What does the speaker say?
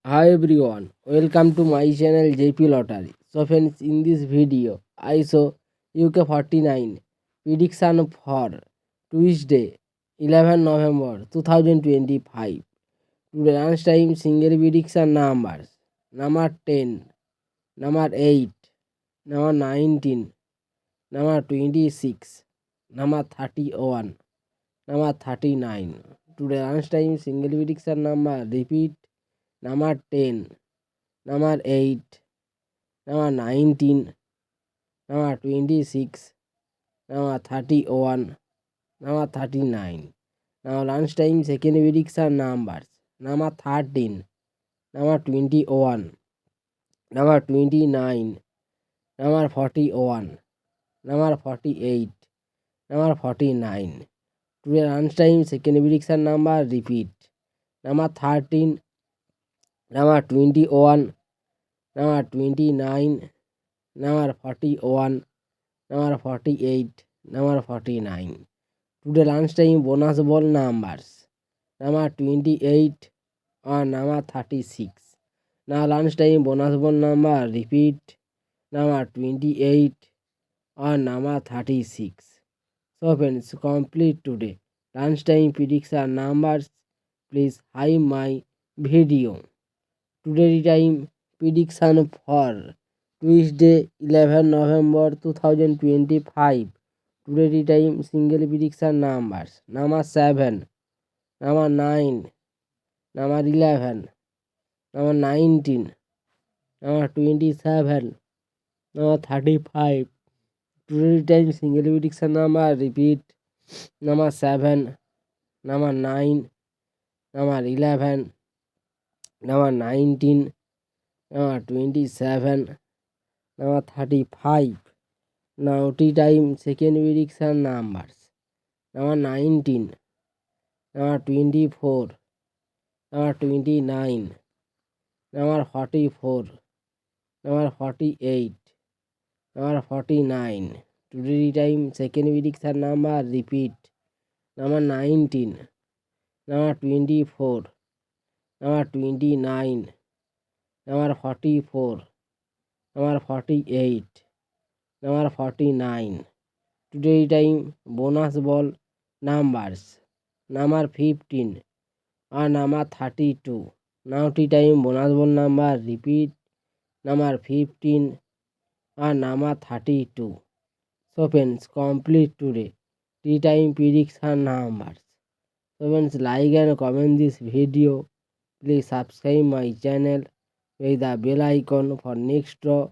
Hi everyone, welcome to my channel JP Lottery. So friends, in this video, I show UK 49 prediction for Tuesday 11 November 2025. Today lunchtime single prediction numbers number 10, number 8, number 19, number 26, number 31, number 39. Today lunchtime single prediction number repeat number 10, number 8, number 19, number 26, number 31, number 39. Now lunchtime second prediction numbers number 13, number 21, number 29, number 41, number 48, number 49. Today lunchtime second prediction number repeat number 13, number 21, number 29, number 41, number 48, number 49. Today lunchtime bonus ball numbers number 28 or number 36. Now lunchtime bonus ball number repeat number 28 or number 36. So friends, complete today lunchtime prediction numbers. Please like my video. Today time prediction for Tuesday 11 November 2025. Today time single prediction numbers number 7, number 9, number 11, number 19, number 27, number 35. Today time single prediction number repeat number 7, number 9, number 11, number 19, number 27, number 35. Now tea time second prediction numbers number 19, number 24, number 29, number 44, number 48, number 49. Today time second prediction number repeat number 19, number 24, number 29, number 44, number 48, number 49. Today time bonus ball numbers number 15 or number 32. Now tea time bonus ball number repeat number 15 or number 32. So friends, complete today tea time prediction numbers. So friends, like and comment this video. Please subscribe my channel with the bell icon for next draw